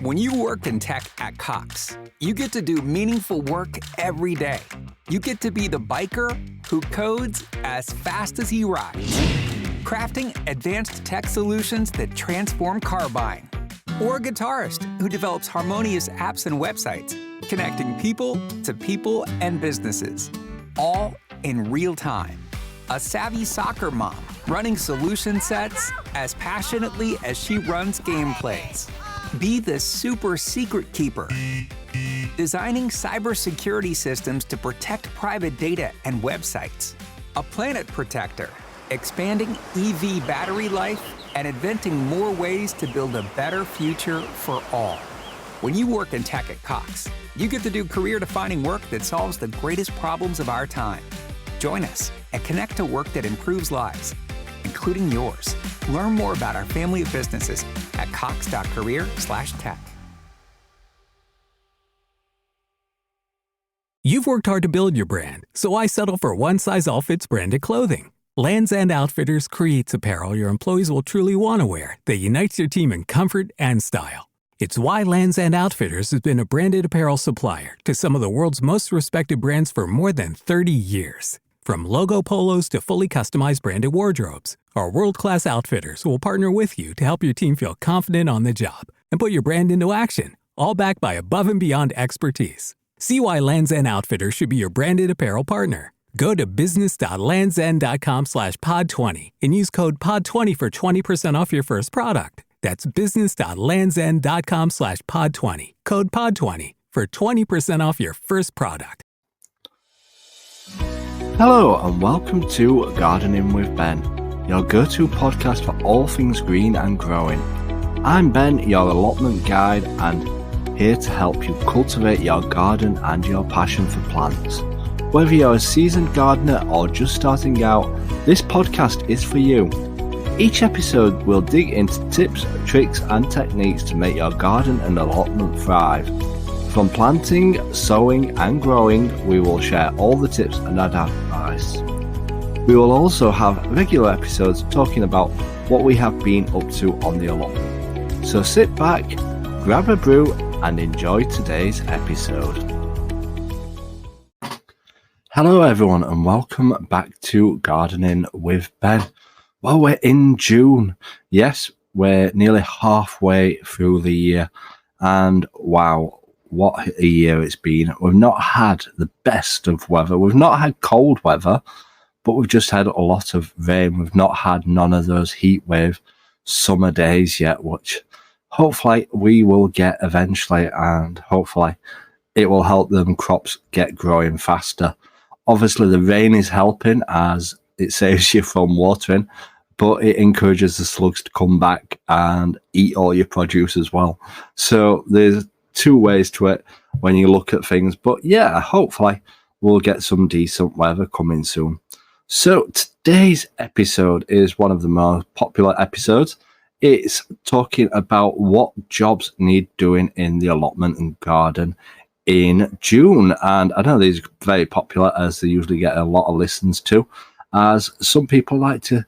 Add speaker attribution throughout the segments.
Speaker 1: When you work in tech at Cox, you get to do meaningful work every day. You get to be the biker who codes as fast as he rides, crafting advanced tech solutions that transform car buying. Or a guitarist who develops harmonious apps and websites, connecting people to people and businesses, all in real time. A savvy soccer mom running solution sets as passionately as she runs gameplays. Be the super secret keeper, designing cybersecurity systems to protect private data and websites. A planet protector, expanding EV battery life and inventing more ways to build a better future for all. When you work in tech at Cox, you get to do career-defining work that solves the greatest problems of our time. Join us and connect to work that improves lives, including yours. Learn more about our family of businesses at cox.career/tech.
Speaker 2: You've worked hard to build your brand, so why settle for one-size-all-fits branded clothing? Lands' End Outfitters creates apparel your employees will truly want to wear that unites your team in comfort and style. It's why Lands' End Outfitters has been a branded apparel supplier to some of the world's most respected brands for more than 30 years. From logo polos to fully customized branded wardrobes, our world-class outfitters will partner with you to help your team feel confident on the job and put your brand into action, all backed by above-and-beyond expertise. See why Lands' End Outfitters should be your branded apparel partner. Go to business.landsend.com/pod20 and use code POD20 for 20% off your first product. That's business.landsend.com/pod20. Code POD20 for 20% off your first product.
Speaker 3: Hello and welcome to Gardening with Ben, your go-to podcast for all things green and growing. I'm Ben, your allotment guide, and here to help you cultivate your garden and your passion for plants. Whether you're a seasoned gardener or just starting out, this podcast is for you. Each episode will dig into tips, tricks and techniques to make your garden and allotment thrive. From planting, sowing and growing, we will share all the tips and advice. We will also have regular episodes talking about what we have been up to on the allotment. So sit back, grab a brew and enjoy today's episode. Hello everyone and welcome back to Gardening with Ben. Well, we're in June. Yes, we're nearly halfway through the year and wow, what a year it's been. We've not had the best of weather. We've not had cold weather, but we've just had a lot of rain. We've not had none of those heat wave summer days yet, which hopefully we will get eventually, and hopefully it will help them crops get growing faster. Obviously the rain is helping as it saves you from watering, but it encourages the slugs to come back and eat all your produce as well. So there's two ways to it when you look at things, but yeah, hopefully we'll get some decent weather coming soon. So today's episode is one of the most popular episodes. It's talking about what jobs need doing in the allotment and garden in June, and I know these are very popular as they usually get a lot of listens to, as some people like to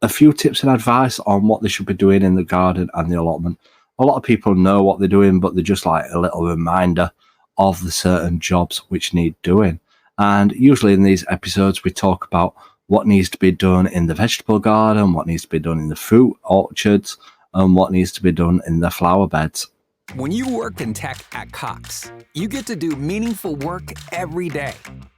Speaker 3: a few tips and advice on what they should be doing in the garden and the allotment. A lot of people know what they're doing, but they're just like a little reminder of the certain jobs which need doing. And usually in these episodes, we talk about what needs to be done in the vegetable garden, what needs to be done in the fruit orchards, and what needs to be done in the flower beds.
Speaker 1: When you work in tech at Cox, you get to do meaningful work every day.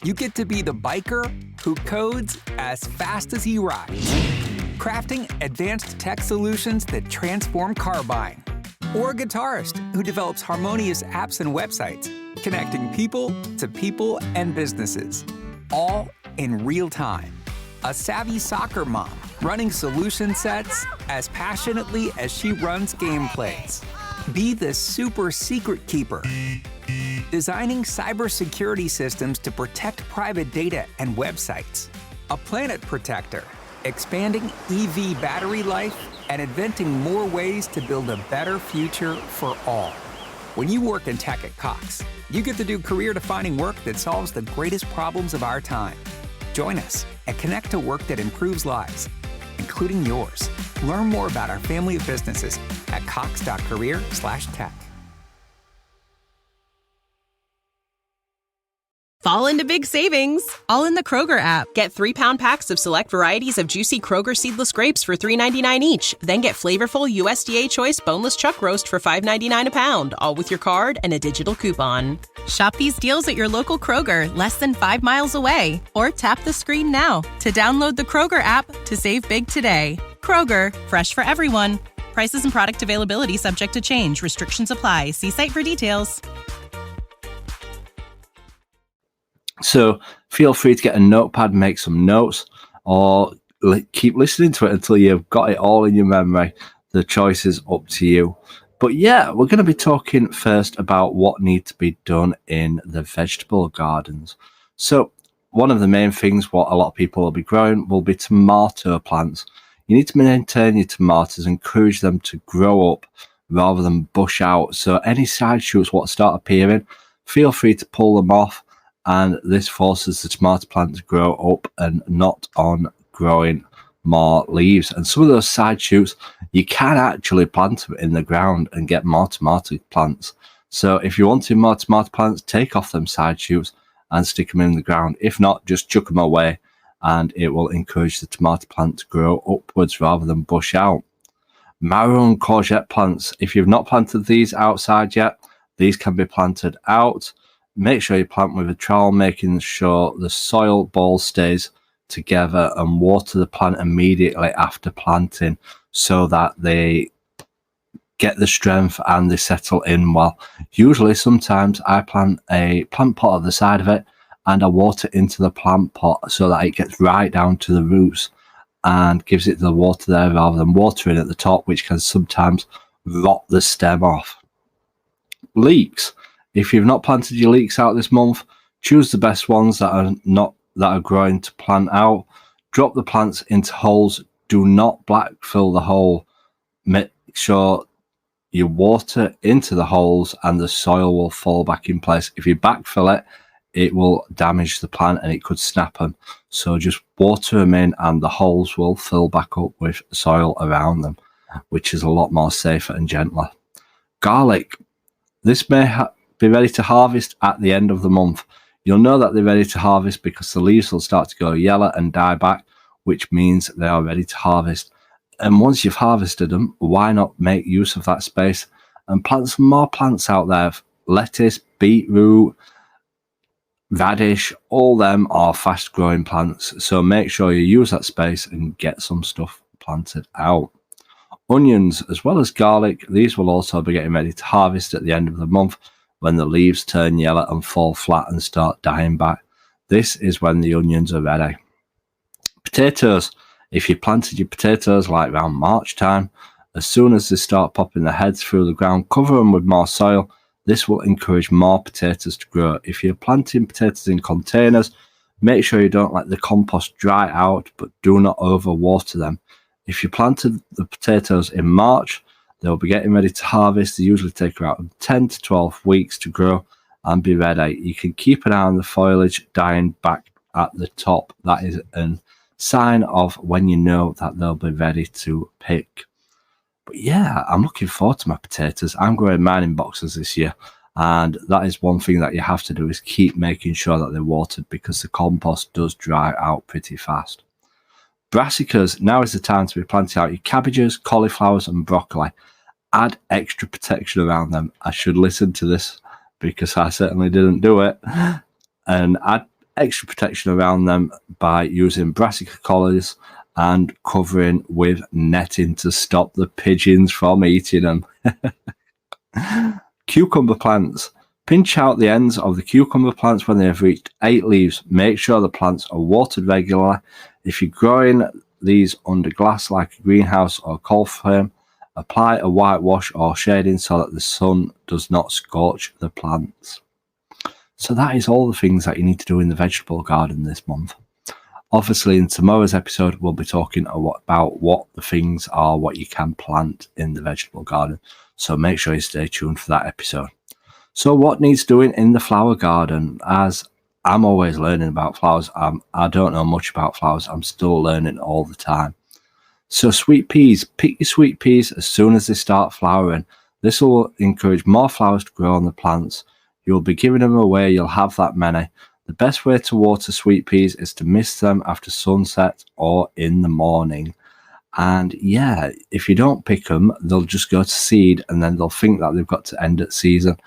Speaker 1: You get to be the biker who codes as fast as he rides, crafting advanced tech solutions that transform car buying. Or a guitarist who develops harmonious apps and websites, connecting people to people and businesses, all in real time. A savvy soccer mom running solution sets as passionately as she runs gameplays. Be the super secret keeper, designing cybersecurity systems to protect private data and websites. A planet protector, expanding EV battery life and inventing more ways to build a better future for all. When you work in tech at Cox, you get to do career-defining work that solves the greatest problems of our time. Join us and connect to work that improves lives, including yours. Learn more about our family of businesses at cox.career/tech.
Speaker 4: Fall into big savings, all in the Kroger app. Get 3-pound packs of select varieties of juicy Kroger seedless grapes for $3.99 each. Then get flavorful USDA Choice boneless chuck roast for $5.99 a pound, all with your card and a digital coupon. Shop these deals at your local Kroger, less than 5 miles away. Or tap the screen now to download the Kroger app to save big today. Kroger, fresh for everyone. Prices and product availability subject to change. Restrictions apply. See site for details.
Speaker 3: So feel free to get a notepad, make some notes, or keep listening to it until you've got it all in your memory. The choice is up to you. But yeah, we're going to be talking first about what needs to be done in the vegetable gardens. So one of the main things what a lot of people will be growing will be tomato plants. You need to maintain your tomatoes, encourage them to grow up rather than bush out. So any side shoots what start appearing, feel free to pull them off. And this forces the tomato plant to grow up and not on growing more leaves. And some of those side shoots, you can actually plant them in the ground and get more tomato plants. So if you want more tomato plants, take off them side shoots and stick them in the ground. If not, just chuck them away and it will encourage the tomato plant to grow upwards rather than bush out. Marrow and courgette plants, if you've not planted these outside yet, these can be planted out. Make sure you plant with a trowel, making sure the soil ball stays together, and water the plant immediately after planting so that they get the strength and they settle in well. Usually, sometimes I plant a plant pot at the side of it and I water into the plant pot so that it gets right down to the roots and gives it the water there rather than watering at the top, which can sometimes rot the stem off. Leeks. If you've not planted your leeks out this month, choose the best ones that are growing to plant out. Drop the plants into holes. Do not backfill the hole. Make sure you water into the holes and the soil will fall back in place. If you backfill it, it will damage the plant and it could snap them. So just water them in and the holes will fill back up with soil around them, which is a lot more safer and gentler. Garlic. This may be ready to harvest at the end of the month. You'll know that they're ready to harvest because the leaves will start to go yellow and die back, which means they are ready to harvest. And once you've harvested them, why not make use of that space and plant some more plants out there? Lettuce, beetroot, radish, all them are fast growing plants. So make sure you use that space and get some stuff planted out. Onions, as well as garlic, these will also be getting ready to harvest at the end of the month when the leaves turn yellow and fall flat and start dying back. This is when the onions are ready. Potatoes. If you planted your potatoes like around March time, as soon as they start popping their heads through the ground, cover them with more soil. This will encourage more potatoes to grow. If you're planting potatoes in containers, make sure you don't let the compost dry out, but do not overwater them. If you planted the potatoes in March, they'll be getting ready to harvest. They usually take around 10 to 12 weeks to grow and be ready. You can keep an eye on the foliage dying back at the top. That is a sign of when you know that they'll be ready to pick. But yeah, I'm looking forward to my potatoes. I'm growing mine in boxes this year. And that is one thing that you have to do is keep making sure that they're watered because the compost does dry out pretty fast. Brassicas, now is the time to be planting out your cabbages, cauliflowers and broccoli. Add extra protection around them. I should listen to this because I certainly didn't do it. And add extra protection around them by using brassica collars and covering with netting to stop the pigeons from eating them. Cucumber plants. Pinch out the ends of the cucumber plants when they have reached 8 leaves. Make sure the plants are watered regularly. If you're growing these under glass like a greenhouse or cold frame, apply a whitewash or shading so that the sun does not scorch the plants. So that is all the things that you need to do in the vegetable garden this month. Obviously, in tomorrow's episode, we'll be talking about what the things are, what you can plant in the vegetable garden. So make sure you stay tuned for that episode. So what needs doing in the flower garden? As I'm always learning about flowers, I don't know much about flowers. I'm still learning all the time. So sweet peas, pick your sweet peas as soon as they start flowering. This will encourage more flowers to grow on the plants. You'll be giving them away, you'll have that many. The best way to water sweet peas is to mist them after sunset or in the morning. And yeah, if you don't pick them, they'll just go to seed and then they'll think that they've got to end at season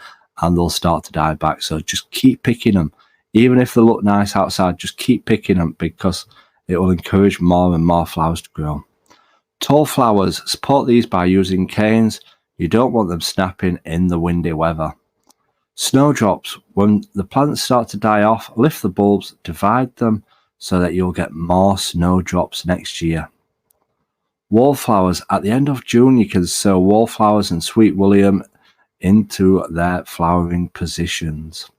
Speaker 3: and they'll start to die back. So just keep picking them. Even if they look nice outside, just keep picking them because it will encourage more and more flowers to grow. Tall flowers, support these by using canes. You don't want them snapping in the windy weather. Snowdrops, when the plants start to die off, lift the bulbs, divide them so that you'll get more snowdrops next year. Wallflowers, at the end of June you can sow wallflowers and sweet william into their flowering positions.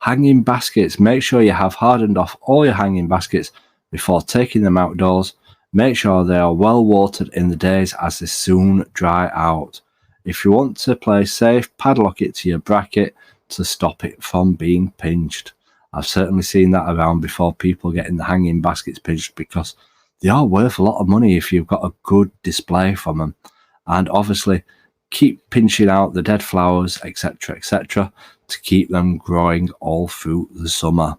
Speaker 3: Hanging baskets, make sure you have hardened off all your hanging baskets before taking them outdoors. Make sure they are well watered in the days as they soon dry out. If you want to play safe, padlock it to your bracket to stop it from being pinched. I've certainly seen that around before, people getting the hanging baskets pinched because they are worth a lot of money if you've got a good display from them. And obviously keep pinching out the dead flowers, etc., to keep them growing all through the summer.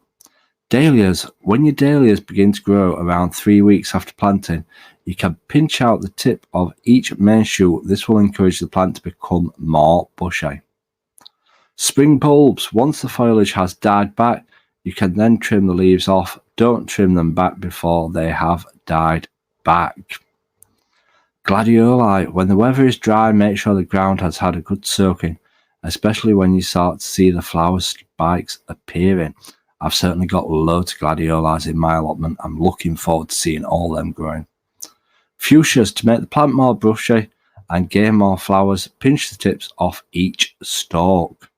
Speaker 3: Dahlias, when your dahlias begin to grow around 3 weeks after planting, you can pinch out the tip of each main shoot. This will encourage the plant to become more bushy. Spring bulbs, once the foliage has died back, you can then trim the leaves off. Don't trim them back before they have died back. Gladioli, when the weather is dry, make sure the ground has had a good soaking, especially when you start to see the flower spikes appearing. I've certainly got loads of gladiolis in my allotment. I'm looking forward to seeing all them growing. Fuchsias, to make the plant more bushy and gain more flowers, pinch the tips off each stalk.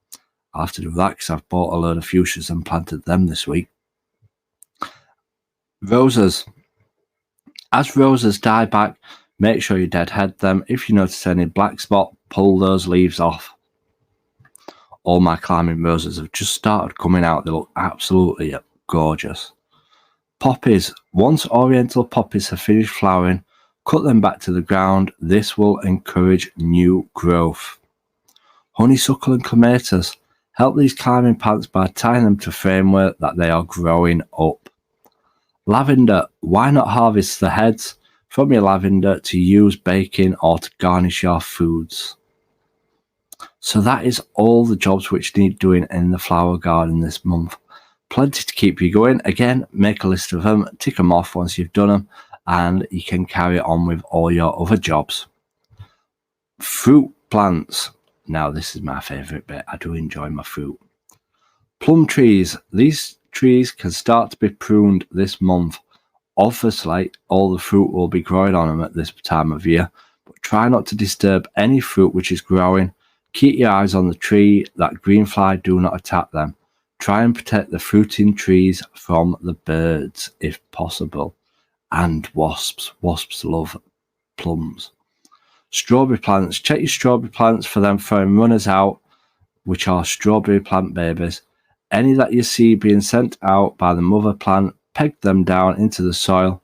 Speaker 3: I'll have to do that because I've bought a load of fuchsias and planted them this week. Roses. As roses die back, make sure you deadhead them. If you notice any black spot, pull those leaves off. All my climbing roses have just started coming out. They look absolutely gorgeous. Poppies. Once oriental poppies have finished flowering, cut them back to the ground. This will encourage new growth. Honeysuckle and clematis. Help these climbing plants by tying them to framework that they are growing up. Lavender. Why not harvest the heads from your lavender to use baking or to garnish your foods? So that is all the jobs which need doing in the flower garden this month. Plenty to keep you going. Again, make a list of them, tick them off once you've done them, and you can carry on with all your other jobs. Fruit plants. Now this is my favourite bit. I do enjoy my fruit. Plum trees. These trees can start to be pruned this month. Obviously, all the fruit will be growing on them at this time of year, but try not to disturb any fruit which is growing. Keep your eyes on the tree that greenfly do not attack them. Try and protect the fruiting trees from the birds if possible. And wasps. Wasps love plums. Strawberry plants. Check your strawberry plants for them throwing runners out, which are strawberry plant babies. Any that you see being sent out by the mother plant, peg them down into the soil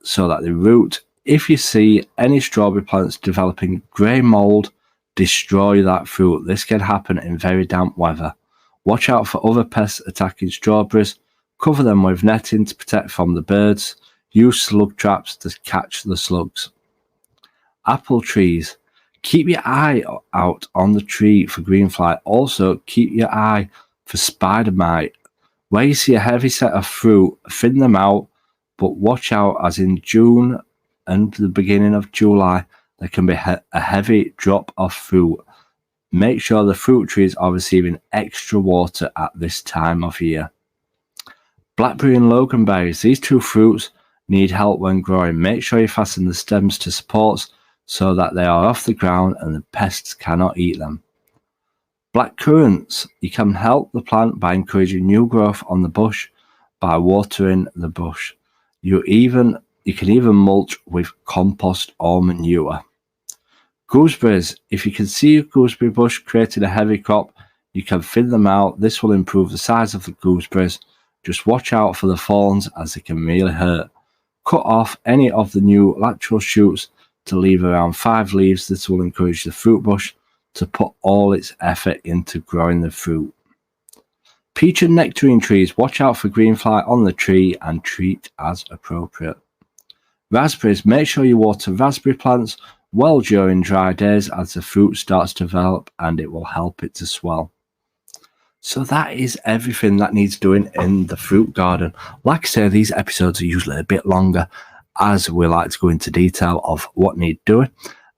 Speaker 3: so that they root. If you see any strawberry plants developing grey mould, destroy that fruit. This can happen in very damp weather. Watch out for other pests attacking strawberries. Cover them with netting to protect from the birds. Use slug traps to catch the slugs. Apple trees. Keep your eye out on the tree for greenfly. Also, keep your eye for spider mite. Where you see a heavy set of fruit, thin them out, but watch out as in June and the beginning of July, there can be a heavy drop of fruit. Make sure the fruit trees are receiving extra water at this time of year. Blackberry and loganberries. These two fruits need help when growing. Make sure you fasten the stems to supports so that they are off the ground and the pests cannot eat them. Black currants. You can help the plant by encouraging new growth on the bush by watering the bush. You can even mulch with compost or manure. Gooseberries. If you can see a gooseberry bush creating a heavy crop, you can thin them out. This will improve the size of the gooseberries. Just watch out for the thorns as they can really hurt. cut off any of the new lateral shoots to leave around 5 leaves. This will encourage the fruit bush to put all its effort into growing the fruit. Peach and nectarine trees, watch out for greenfly on the tree and treat as appropriate. Raspberries, make sure you water raspberry plants well during dry days as the fruit starts to develop and it will help it to swell. So that is everything that needs doing in the fruit garden. Like I say, these episodes are usually a bit longer as we like to go into detail of what needs doing.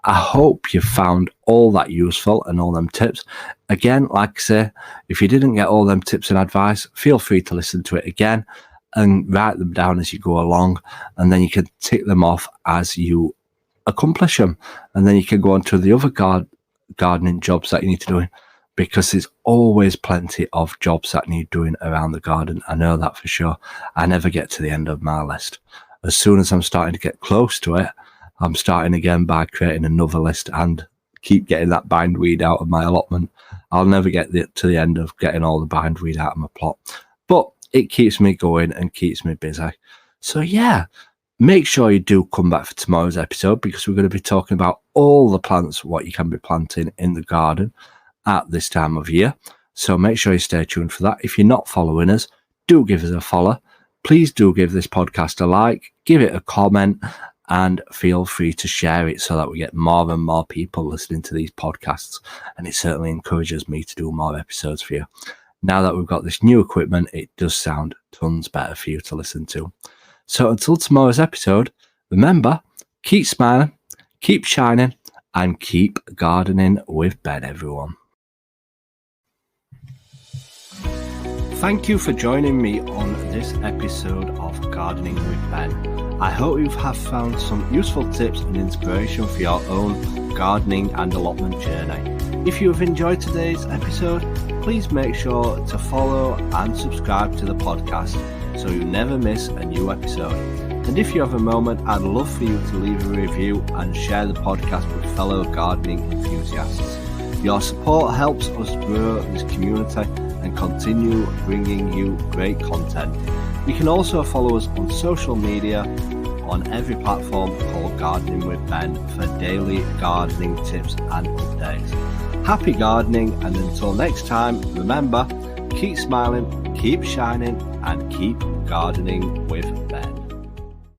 Speaker 3: I hope you found all that useful and all them tips. Again, like I say, if you didn't get all them tips and advice, feel free to listen to it again and write them down as you go along, and then you can tick them off as you accomplish them, and then you can go on to the other gardening jobs that you need to do, because there's always plenty of jobs that need doing around the garden. I know that for sure. I never get to the end of my list. As soon as I'm starting to get close to it, I'm starting again by creating another list and keep getting that bindweed out of my allotment. I'll never get to the end of getting all the bindweed out of my plot, but it keeps me going and keeps me busy. So yeah, make sure you do come back for tomorrow's episode, because we're going to be talking about all the plants, what you can be planting in the garden at this time of year. So make sure you stay tuned for that. If you're not following us, do give us a follow. Please do give this podcast a like, give it a comment, and feel free to share it so that we get more and more people listening to these podcasts. And it certainly encourages me to do more episodes for you. Now that we've got this new equipment, it does sound tons better for you to listen to. So until tomorrow's episode, remember, keep smiling, keep shining, and keep gardening with Ben, everyone. Thank you for joining me on this episode of Gardening with Ben. I hope you have found some useful tips and inspiration for your own gardening and allotment journey. If you have enjoyed today's episode, please make sure to follow and subscribe to the podcast so you never miss a new episode. And if you have a moment, I'd love for you to leave a review and share the podcast with fellow gardening enthusiasts. Your support helps us grow this community and continue bringing you great content. You can also follow us on social media on every platform called Gardening with Ben for daily gardening tips and updates. Happy gardening, and until next time, remember, keep smiling, keep shining, and keep gardening with